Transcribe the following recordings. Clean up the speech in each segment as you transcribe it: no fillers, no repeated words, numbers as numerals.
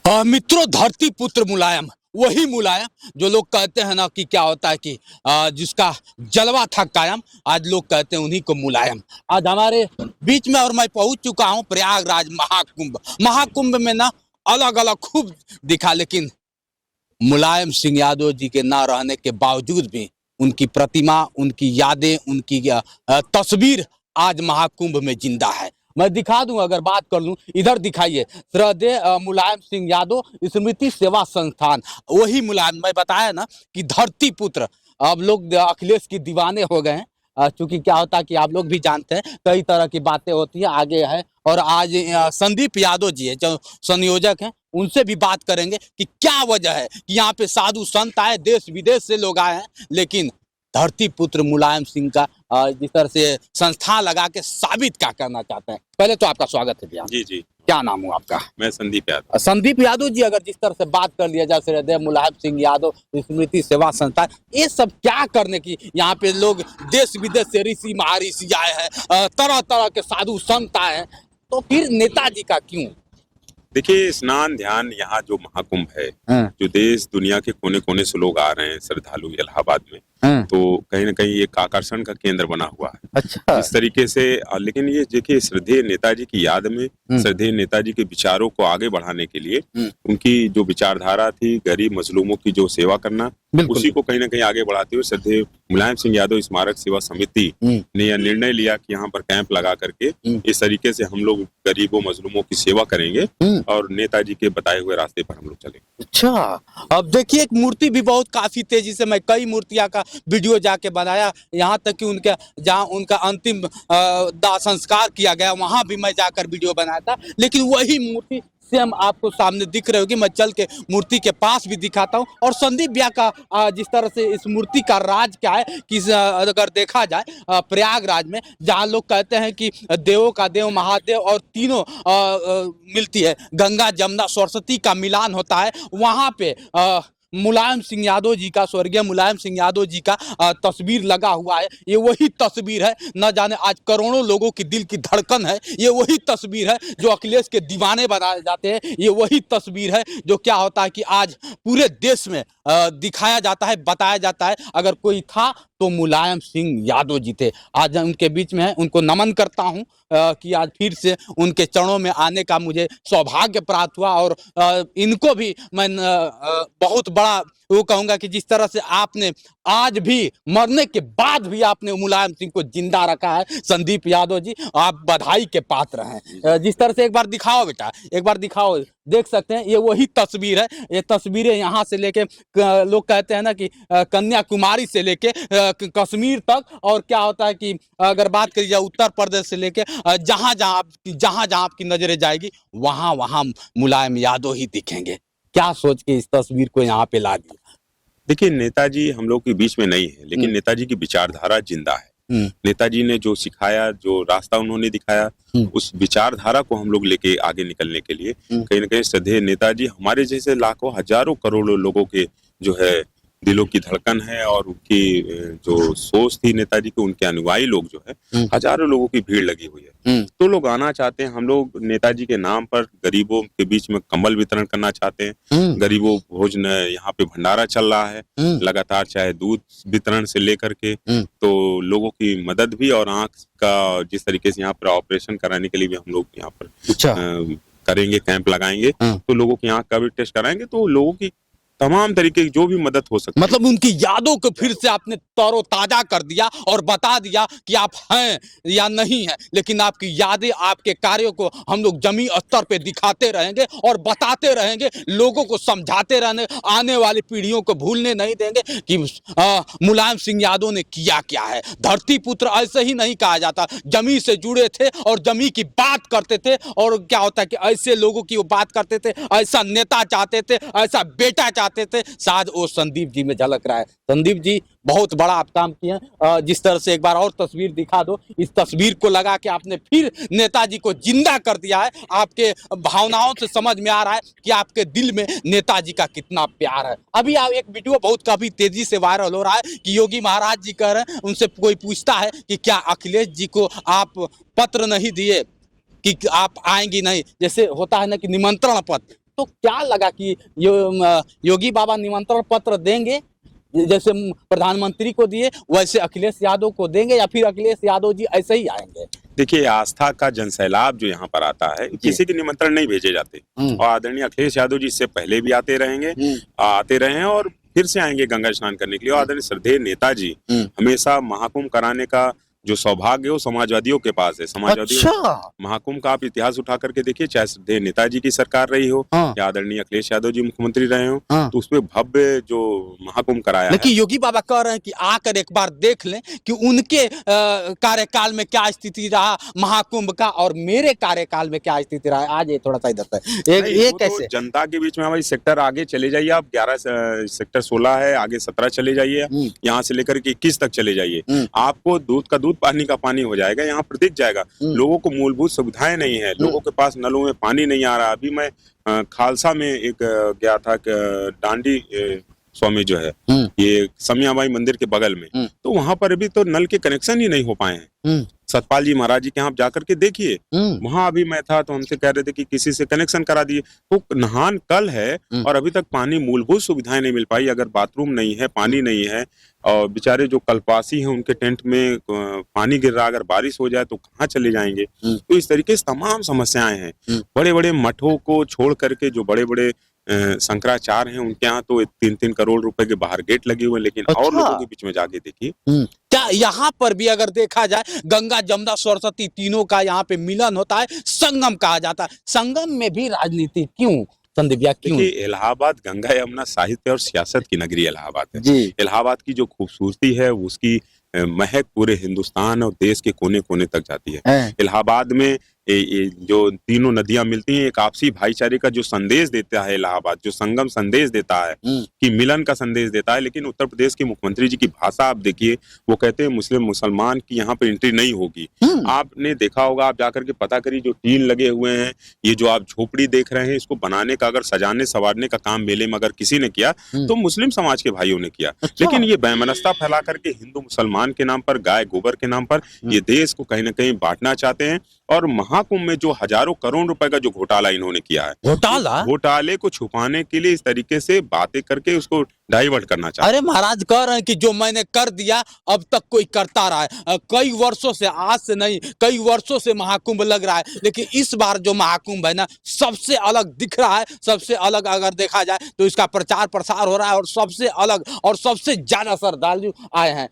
मित्रों, धरती पुत्र मुलायम, वही मुलायम जो लोग कहते हैं ना कि क्या होता है कि जिसका जलवा था कायम, आज लोग कहते हैं उन्हीं को मुलायम। आज हमारे बीच में और मैं पहुंच चुका हूं प्रयागराज महाकुंभ। महाकुंभ में ना अलग अलग खूब दिखा, लेकिन मुलायम सिंह यादव जी के ना रहने के बावजूद भी उनकी प्रतिमा, उनकी यादें, उनकी तस्वीर आज महाकुंभ में जिंदा है। मैं दिखा दूं, अगर बात कर लूं, इधर दिखाइए, श्रद्धेय मुलायम सिंह यादव स्मृति सेवा संस्थान। वही मुलायम, मैं बताया ना कि धरती पुत्र। अब लोग अखिलेश की दीवाने हो गए हैं। चूंकि क्या होता है कि आप लोग भी जानते हैं, कई तरह की बातें होती है, आगे है। और आज संदीप यादव जी है जो संयोजक हैं, उनसे भी बात करेंगे कि क्या वजह है कि यहाँ पे साधु संत आए, देश विदेश से लोग आए हैं, लेकिन धरती पुत्र मुलायम सिंह का जिस तरह से संस्था लगा के साबित क्या करना चाहते हैं। पहले तो आपका स्वागत है भैया। जी जी। क्या नाम हुआ आपका? मैं संदीप यादव। संदीप यादव जी, अगर जिस तरह से बात कर लिया जाए, श्रद्धेय मुलायम सिंह यादव स्मृति सेवा संस्था, ये सब क्या करने की यहाँ पे लोग देश विदेश से ऋषि महर्षि आए हैं, तरह तरह के साधु संत आए हैं, तो फिर नेताजी का क्यों? देखिए, स्नान ध्यान यहाँ जो महाकुंभ है, जो देश दुनिया के कोने कोने से लोग आ रहे हैं श्रद्धालु इलाहाबाद में, तो कहीं ना कहीं एक आकर्षण का केंद्र बना हुआ है। अच्छा। इस तरीके से लेकिन ये देखिए, श्रद्धेय नेताजी की याद में, श्रद्धेय नेताजी के विचारों को आगे बढ़ाने के लिए उनकी जो विचारधारा थी, गरीब मजलूमों की जो सेवा करना, उसी को कहीं ना कहीं आगे बढ़ाते हुए श्रद्धेय मुलायम सिंह यादव स्मारक सेवा समिति ने यह निर्णय लिया कि यहाँ पर कैंप लगा करके इस तरीके से हम लोग गरीबों मजलूमों की सेवा करेंगे और नेताजी के बताए हुए रास्ते पर हम लोग चलेंगे। अच्छा, अब देखिए, एक मूर्ति भी बहुत काफी तेजी से, मैं कई मूर्तियां का वीडियो जाके बनाया, यहाँ तक कि उनके जहाँ उनका अंतिम दाह संस्कार किया गया, वहां भी मैं जाकर वीडियो बनाया था, लेकिन वही मूर्ति सेम आपको सामने दिख रही होगी। मैं चल के मूर्ति के पास भी दिखाता हूँ। और संदीप भैया का जिस तरह से इस मूर्ति का राज क्या है कि अगर देखा जाए प्रयागराज में, जहाँ लोग कहते हैं कि देवों का देव महादेव और तीनों मिलती है, गंगा जमुना सरस्वती का मिलान होता है, वहाँ पे मुलायम सिंह यादव जी का, स्वर्गीय मुलायम सिंह यादव जी का तस्वीर लगा हुआ है। ये वही तस्वीर है, न जाने आज करोड़ों लोगों की दिल की धड़कन है। ये वही तस्वीर है जो अखिलेश के दीवाने बनाए जाते हैं। ये वही तस्वीर है जो क्या होता है कि आज पूरे देश में दिखाया जाता है, बताया जाता है। अगर कोई था तो मुलायम सिंह यादव जी थे। आज उनके बीच में है, उनको नमन करता हूं कि आज फिर से उनके चरणों में आने का मुझे सौभाग्य प्राप्त हुआ। और इनको भी मैं बहुत बड़ा वो कहूंगा कि जिस तरह से आपने आज भी, मरने के बाद भी आपने मुलायम सिंह को जिंदा रखा है, संदीप यादव जी, आप बधाई के पात्र हैं। जिस तरह से एक बार दिखाओ बेटा, एक बार दिखाओ। देख सकते हैं, ये वही तस्वीर है। ये तस्वीरें यहाँ से लेके, लोग कहते हैं ना कि कन्याकुमारी से लेके कश्मीर तक, और क्या होता है कि अगर बात करी जाए उत्तर प्रदेश से लेके जहां जहां आपकी नजरें जाएगी, वहां वहां मुलायम यादव ही दिखेंगे। क्या सोच के इस तस्वीर को यहाँ पे ला दिया? देखिए, नेताजी हम लोग के बीच में नहीं है, लेकिन नेताजी की विचारधारा जिंदा है। नेताजी ने जो सिखाया, जो रास्ता उन्होंने दिखाया, उस विचारधारा को हम लोग लेके आगे निकलने के लिए कहीं ना कहीं श्रद्धेय नेताजी हमारे जैसे लाखों हजारों करोड़ों लोगों के जो है दिलों की धड़कन है। और उनकी जो सोच थी नेताजी की, उनके अनुयायी लोग जो है हजारों लोगों की भीड़ लगी हुई है। तो लोग आना चाहते हैं। हम लोग नेताजी के नाम पर गरीबों के बीच में कंबल वितरण करना चाहते हैं। गरीबों भोजन, यहाँ पे भंडारा चल रहा है लगातार, चाहे दूध वितरण से लेकर के, तो लोगों की मदद भी, और आंख का जिस तरीके से यहाँ पर ऑपरेशन कराने के लिए भी हम लोग यहाँ पर करेंगे, कैंप लगाएंगे, तो लोगों की आंख का भी टेस्ट कराएंगे। तो लोगों की तमाम तरीके की जो भी मदद हो सकती है, मतलब उनकी यादों को फिर से आपने तरोताजा कर दिया और बता दिया कि आप हैं या नहीं हैं, लेकिन आपकी यादें, आपके कार्यों को हम लोग जमीन स्तर पे दिखाते रहेंगे और बताते रहेंगे, लोगों को समझाते रहेंगे, आने वाली पीढ़ियों को भूलने नहीं देंगे कि मुलायम सिंह यादव ने किया क्या है। धरती पुत्र ऐसे ही नहीं कहा जाता, जमीन से जुड़े थे और जमीन की बात करते थे। और क्या होता है कि ऐसे लोगों की वो बात करते थे, ऐसा नेता चाहते थे, ऐसा बेटा चाहते थे। शायद वो संदीप जी में झलक रहा है। संदीप जी, बहुत बड़ा आप काम किए हैं। जिस तरह से एक बार और तस्वीर दिखा दो, इस तस्वीर को लगा के आपने फिर नेताजी को जिंदा कर दिया है। आपके भावनाओं से समझ में आ रहा है कि आपके दिल में नेताजी का कितना प्यार है। अभी आप एक वीडियो बहुत काफी तेजी से वायरल हो रहा है कि योगी महाराज जी कह रहे हैं, उनसे कोई पूछता है कि क्या अखिलेश जी को आप पत्र नहीं दिए कि आप आएंगी नहीं, जैसे होता है ना कि निमंत्रण पत्र, तो क्या लगा कि योगी बाबा निमंत्रण पत्र देंगे, जैसे प्रधानमंत्री को दिए वैसे अखिलेश यादव को देंगे, या फिर अखिलेश यादव जी ऐसे ही आएंगे? देखिए, आस्था का जनसैलाब जो यहाँ पर आता है, किसी के निमंत्रण नहीं भेजे जाते, और आदरणीय अखिलेश यादव जी इससे पहले भी आते रहे हैं और फिर से आएंगे गंगा स्नान करने के लिए। आदरणीय श्रद्धेय नेताजी हमेशा महाकुंभ कराने का जो सौभाग्य वो समाजवादियों के पास है। महाकुंभ का आप इतिहास उठा करके देखिए, चाहे श्रद्धेय नेताजी की सरकार रही हो या आदरणीय अखिलेश यादव जी मुख्यमंत्री रहे हो, तो उसमें भव्य जो महाकुंभ कराया है। लेकिन योगी बाबा कह रहे हैं कि आकर एक बार देख लें कि उनके कार्यकाल में क्या स्थिति रहा महाकुंभ का और मेरे कार्यकाल में क्या स्थिति रहा है। आज ये थोड़ा सा इधर से कैसे जनता के बीच में हमारी सेक्टर आगे चले जाइए आप, 11 सेक्टर 16 है, आगे 17 चले जाइए, यहाँ से लेकर के 21 तक चले जाइए, आपको दूध का दूध पानी का पानी हो जाएगा। यहाँ पर दिख जाएगा लोगों को मूलभूत सुविधाएं नहीं है, लोगों के पास नलों में पानी नहीं आ रहा। अभी मैं खालसा में एक गया था, डांडी स्वामी जो है ये समियाबाई मंदिर के बगल में, तो वहां पर अभी तो नल के कनेक्शन ही नहीं हो पाए हैं। सतपाल जी महाराज जी के यहाँ जाकर के देखिए, वहां अभी मैं था तो हमसे कह रहे थे कि किसी से कनेक्शन करा दिए। तो नहान कल है और अभी तक पानी मूलभूत सुविधाएं नहीं मिल पाई। अगर बाथरूम नहीं है, पानी नहीं है, और बेचारे जो कल्पासी हैं उनके टेंट में पानी गिर रहा, अगर बारिश हो जाए तो कहाँ चले जाएंगे। तो इस तरीके से तमाम समस्याएं हैं। बड़े बड़े मठों को छोड़ करके जो बड़े बड़े शंकराचार्य हैं उनके यहाँ तो 3-3 करोड़ रुपए के बाहर गेट लगे हुए हैं, लेकिन और लोगों के बीच में जाके देखिए। क्या यहाँ पर भी अगर देखा जाए गंगा जमुना सरस्वती तीनों का यहाँ पे मिलन होता है, संगम कहा जाता है, संगम में भी राजनीति क्यों संदीप भैया, क्यों? इलाहाबाद गंगा यमुना साहित्य और सियासत की नगरी इलाहाबाद है। इलाहाबाद की जो खूबसूरती है उसकी महक पूरे हिंदुस्तान और देश के कोने कोने तक जाती है। इलाहाबाद में जो तीनों नदियां मिलती हैं, एक आपसी भाईचारे का जो संदेश देता है इलाहाबाद, जो संगम संदेश देता है कि मिलन का संदेश देता है। लेकिन उत्तर प्रदेश के मुख्यमंत्री जी की भाषा आप देखिए, वो कहते हैं मुस्लिम मुसलमान की यहाँ पर एंट्री नहीं होगी। आपने देखा होगा, आप जाकर के पता करिए, जो टीन लगे हुए हैं, ये जो आप झोपड़ी देख रहे हैं, इसको बनाने का अगर सजाने संवारने का काम मेले में अगर किसी ने किया तो मुस्लिम समाज के भाइयों ने किया। लेकिन ये बेमनस्ता फैला करके हिंदू मुसलमान के नाम पर, गाय गोबर के नाम पर ये देश को कहीं ना कहीं बांटना चाहते हैं। और महाकुंभ में जो हजारों करोड़ रुपए का जो घोटाला इन्होंने किया है, घोटाले को छुपाने के लिए इस तरीके से बातें करके उसको डाइवर्ट करना चाहते हैं। अरे महाराज कह रहे हैं कि जो मैंने कर दिया अब तक कोई करता रहा है, कई वर्षों से, आज से नहीं कई वर्षों से महाकुंभ लग रहा है, लेकिन इस बार जो महाकुंभ है ना सबसे अलग दिख रहा है। सबसे अलग अगर देखा जाए तो इसका प्रचार प्रसार हो रहा है और सबसे अलग और सबसे ज्यादा श्रद्धालु आए हैं।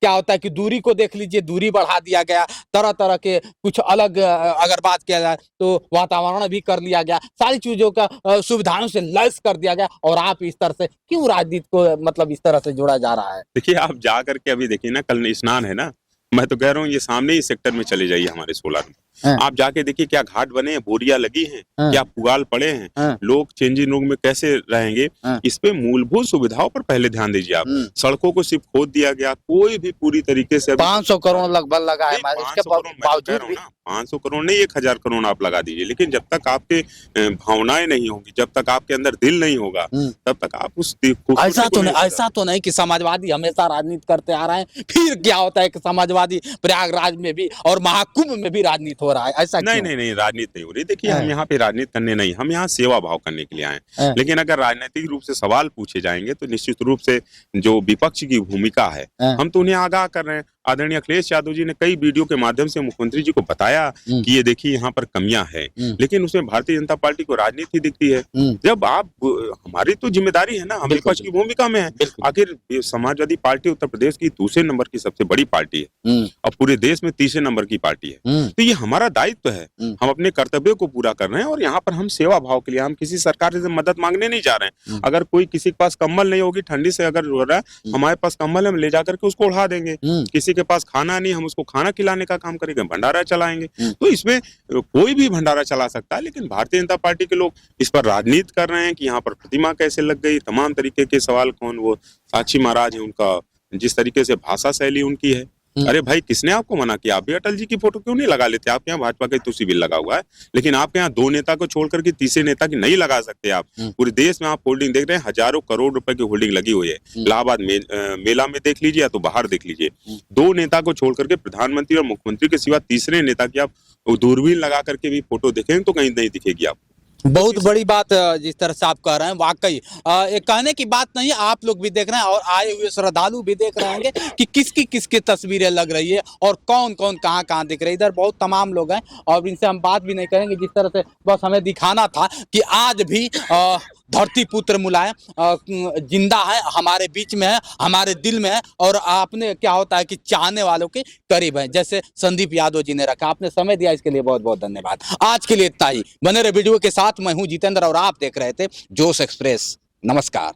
क्या होता है कि दूरी को देख लीजिए, दूरी बढ़ा दिया गया, तरह तरह के कुछ अलग अगर बात किया जाए तो वातावरण भी कर लिया गया, सारी चीजों का सुविधाओं से लैस कर दिया गया। और आप इस तरह से क्यों राजनीति को मतलब इस तरह से जोड़ा जा रहा है? देखिए, आप जा करके अभी देखिए ना, कल स्नान है ना, मैं तो कह रहा हूँ ये सामने ही सेक्टर में चले जाइए हमारे 16 में, आप जाके देखिए क्या घाट बने हैं, बोरियां लगी हैं, क्या पुगाल पड़े हैं, लोग चेंजिंग रूम में कैसे रहेंगे। इस पे मूलभूत सुविधाओं पर पहले ध्यान दीजिए आप। सड़कों को सिर्फ खोद दिया गया, कोई भी पूरी तरीके से 500 करोड़ लगभग लगा है, इसके बावजूद भी 500 करोड़ नहीं 1000 करोड़ आप लगा दीजिए, लेकिन जब तक आपके भावनाएं नहीं होंगी, जब तक आपके अंदर दिल नहीं होगा, तब तक आप उस ऐसा तो नहीं कि समाजवादी हमेशा राजनीति करते आ रहे हैं, फिर क्या होता है कि समाजवादी प्रयागराज में भी और महाकुंभ में भी राजनीति हो रहा है, ऐसा नहीं राजनीति नहीं हो रही। देखिए, हम यहाँ पे राजनीति करने नहीं, हम यहाँ सेवा भाव करने के लिए आए। लेकिन अगर राजनीतिक रूप से सवाल पूछे जाएंगे तो निश्चित रूप से जो विपक्ष की भूमिका है, हम तो उन्हें आगाह कर रहे हैं। आदरणीय अखिलेश यादव जी ने कई वीडियो के माध्यम से मुख्यमंत्री जी को बताया कि ये देखिए यहाँ पर कमियां हैं, लेकिन उसमें भारतीय जनता पार्टी को राजनीति दिखती है। जब आप, हमारी तो जिम्मेदारी है ना, हम विपक्ष की भूमिका में है। आखिर समाजवादी पार्टी उत्तर प्रदेश की दूसरे नंबर की सबसे बड़ी पार्टी है और पूरे देश में तीसरे नंबर की पार्टी है, तो ये हमारा दायित्व है। हम अपने कर्तव्यों को पूरा कर रहे हैं और यहाँ पर हम सेवा भाव के लिए, हम किसी सरकार से मदद मांगने नहीं जा रहे हैं। अगर कोई किसी के पास कंबल नहीं होगी, ठंडी से अगर हो रहा है, हमारे पास कंबल है, हम ले जाकर के उसको उड़ा देंगे। किसी के पास खाना नहीं, हम उसको खाना खिलाने का काम करेंगे, भंडारा चलाएंगे। तो इसमें कोई भी भंडारा चला सकता है, लेकिन भारतीय जनता पार्टी के लोग इस पर राजनीति कर रहे हैं कि यहाँ पर प्रतिमा कैसे लग गई, तमाम तरीके के सवाल। कौन वो साक्षी महाराज है, उनका जिस तरीके से भाषा शैली उनकी है, अरे भाई किसने आपको मना किया? आप भी अटल जी की फोटो क्यों नहीं लगा लेते? आपके यहाँ भाजपा का तुलसी बिल लगा हुआ है, लेकिन आपके यहाँ दो नेता को छोड़कर के तीसरे नेता की नहीं लगा सकते आप। पूरे देश में आप होल्डिंग देख रहे हैं, हजारों करोड़ रुपए की होल्डिंग लगी हुई है। इलाहाबाद मेला में देख लीजिए या तो बाहर देख लीजिए, दो नेता को छोड़ करके प्रधानमंत्री और मुख्यमंत्री के सिवा तीसरे नेता की आप दूरबीन लगा करके भी फोटो देखेंगे तो कहीं नहीं दिखेगी आपको। बहुत बड़ी बात जिस तरह से आप कह रहे हैं, वाकई ये कहने की बात नहीं, आप लोग भी देख रहे हैं और आए हुए श्रद्धालु भी देख रहे होंगे कि किसकी किसकी तस्वीरें लग रही है और कौन कौन कहाँ कहाँ दिख रही है। इधर बहुत तमाम लोग हैं और इनसे हम बात भी नहीं करेंगे, जिस तरह से बस हमें दिखाना था कि आज भी धरती पुत्र मुलायम जिंदा है, हमारे बीच में है, हमारे दिल में है और आपने क्या होता है कि चाहने वालों के करीब है, जैसे संदीप यादव जी ने रखा। आपने समय दिया, इसके लिए बहुत बहुत धन्यवाद। आज के लिए इतना ही। बने रहे वीडियो के साथ। मैं हूं जितेंद्र और आप देख रहे थे जोश एक्सप्रेस। नमस्कार।